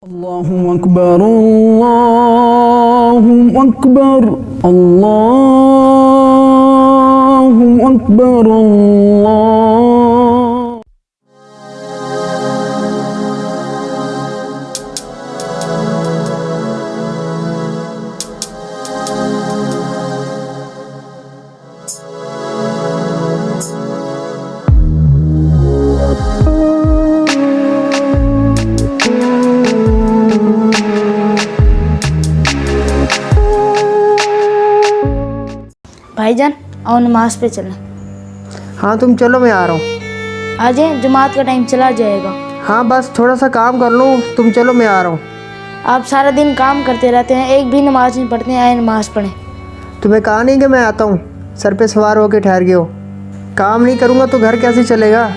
الله أكبر الله أكبر الله أكبر الله. भाईजान आओ नमाज पे चलें। हाँ तुम चलो, मैं आ रहा हूँ। आ जाए, जमात का टाइम चला जाएगा। हाँ बस थोड़ा सा काम कर लूँ, तुम चलो मैं आ रहा हूँ। आप सारा दिन काम करते रहते हैं, एक भी नमाज नहीं पढ़ते हैं। आए नमाज पढ़ें। तुम्हें कहा नहीं कि मैं आता हूँ? सर पे सवार होके ठहर गए हो। काम नहीं करूँगा तो घर कैसे चलेगा?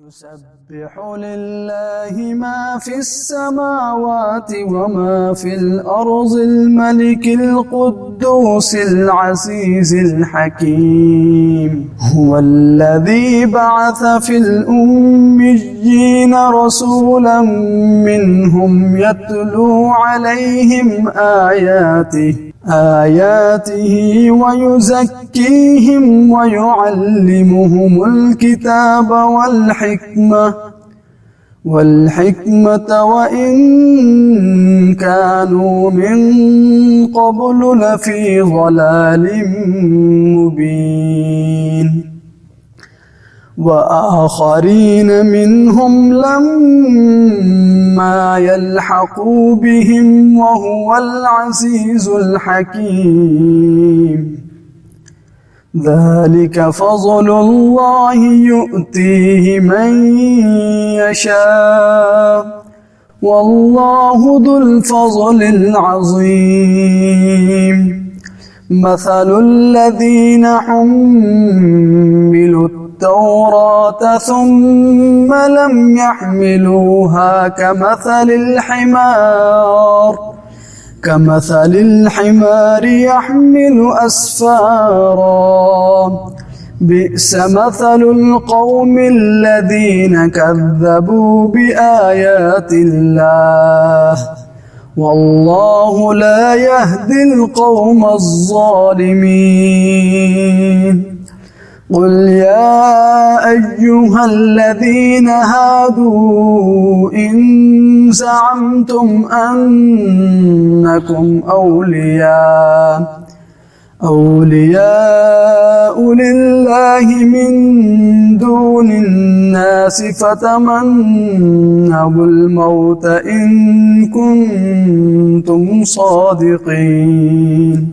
يسبح لله ما في السماوات وما في الأرض الملك القدوس العزيز الحكيم. هو الذي بعث في الأميين رسولا منهم يتلو عليهم آياته ويزكيهم ويعلمهم الكتاب والحكمة وإن كانوا من قبل لفي ضلال مبين. وآخرين منهم لما يلحقوا بهم وهو العزيز الحكيم. ذلك فضل الله يؤتيه من يشاء والله ذو الفضل العظيم. مثل الذين حملوا التوراة ثم لم يحملوها كمثل الحمار يحمل أسفارا. بئس مثل القوم الذين كذبوا بآيات الله والله لا يهدي القوم الظالمين. قل يا أيها الذين هادوا إن زعمتم أنكم أولياء لله من دون الناس فتمنوا الموت إن كنتم صادقين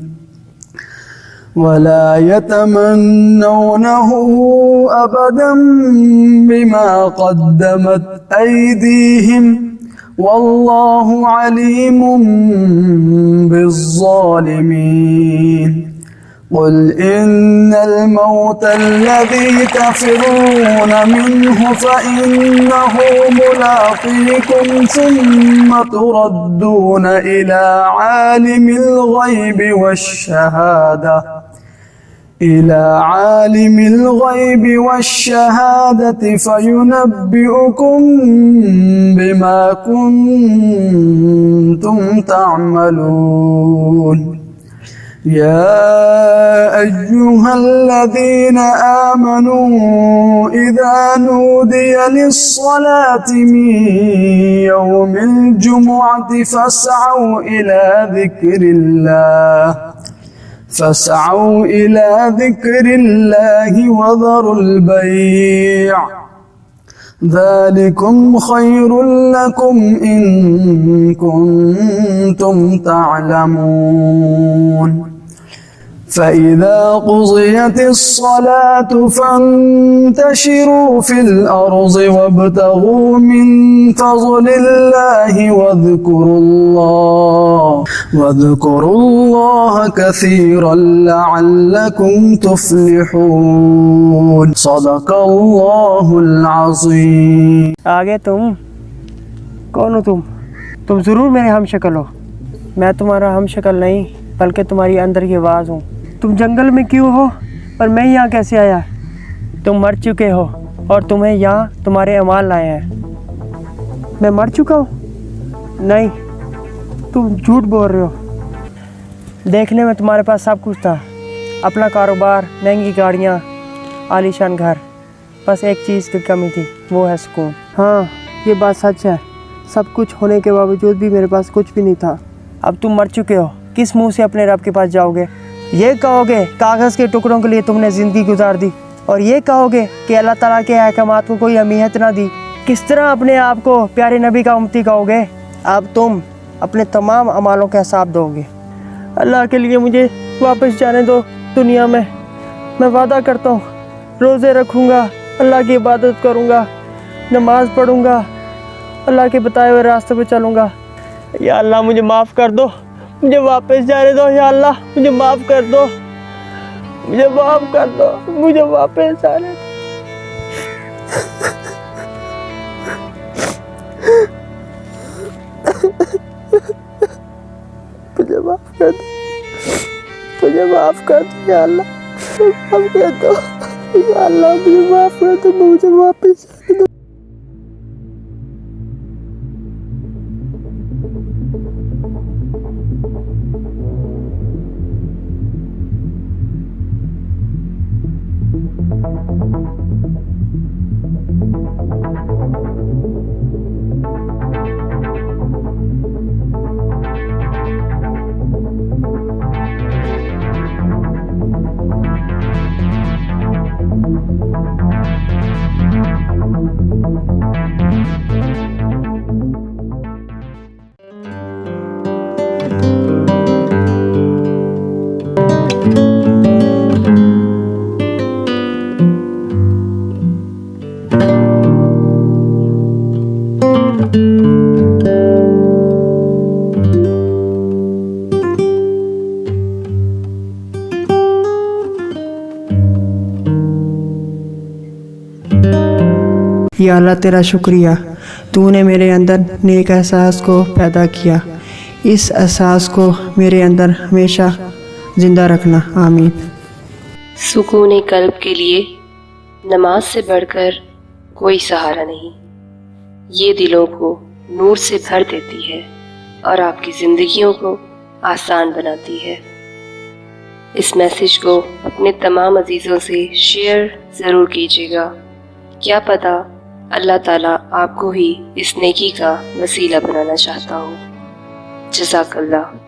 ولا يتمنونه أبدا بما قدمت أيديهم والله عليم بالظالمين. قل إن الموت الذي تفرون منه فإنه ملاقيكم ثم تردون إلى عالم الغيب والشهادة فينبئكم بما كنتم تعملون. يا أيها الذين آمنوا إذا نودي للصلاة من يوم الجمعة فاسعوا إلى ذكر الله وذروا البيع ذلكم خير لكم إن كنتم تعلمون. فإذا قضيت الصلاة فانتشروا في الأرض وابتغوا من فضل الله واذكروا الله كثيرا لعلكم تفلحون صدق الله العظيم। आगे तुम कौन हो? तुम ज़रूर मेरे हम शक्ल हो। मैं तुम्हारा हम शक्ल नहीं बल्कि तुम्हारी अंदर की आवाज़ हूँ। तुम जंगल में क्यों हो और मैं यहाँ कैसे आया? तुम मर चुके हो और तुम्हें यहाँ तुम्हारे अमाल लाए हैं। मैं मर चुका हूँ? नहीं, तुम झूठ बोल रहे हो। देखने में तुम्हारे पास सब कुछ था, अपना कारोबार, महंगी गाड़ियाँ, आलीशान घर। बस एक चीज़ की कमी थी, वो है सुकून। हाँ, ये बात सच है। सब कुछ होने के बावजूद भी मेरे पास कुछ भी नहीं था। अब तुम मर चुके हो, किस मुंह से अपने रब के पास जाओगे? ये कहोगे कागज़ के टुकड़ों के लिए तुमने ज़िंदगी गुजार दी, और ये कहोगे कि अल्लाह ताला के अहकामात को कोई अहमियत ना दी। किस तरह अपने आप को प्यारे नबी का उम्मती कहोगे? अब तुम अपने तमाम अमालों का हिसाब दोगे। अल्लाह के लिए मुझे वापस जाने दो दुनिया में। मैं वादा करता हूँ रोज़े रखूँगा, अल्लाह की इबादत करूँगा, नमाज़ पढ़ूँगा, अल्लाह के बताए हुए रास्ते पे चलूँगा। या अल्लाह मुझे माफ़ कर दो, मुझे वापस जाने दो। या अल्लाह मुझे माफ़ कर दो, मुझे माफ़ कर दो, मुझे वापस जाने दो। मुझे माफ़ कर दो, मुझे माफ़ कर दो। या अल्लाह माफ़ कर दो, या अल्लाह मुझे माफ़ कर दो, मुझे वापस जाने दो। या अल्लाह तेरा शुक्रिया, तूने मेरे अंदर नेक एहसास को पैदा किया। इस एहसास को मेरे अंदर हमेशा ज़िंदा रखना, आमीन। सुकून कल्ब के लिए नमाज से बढ़कर कोई सहारा नहीं। ये दिलों को नूर से भर देती है और आपकी ज़िंदगियों को आसान बनाती है। इस मैसेज को अपने तमाम अजीज़ों से शेयर ज़रूर कीजिएगा। क्या पता अल्लाह ताला आपको ही इस नेकी का वसीला बनाना चाहता हो। जज़ाकल्लाह।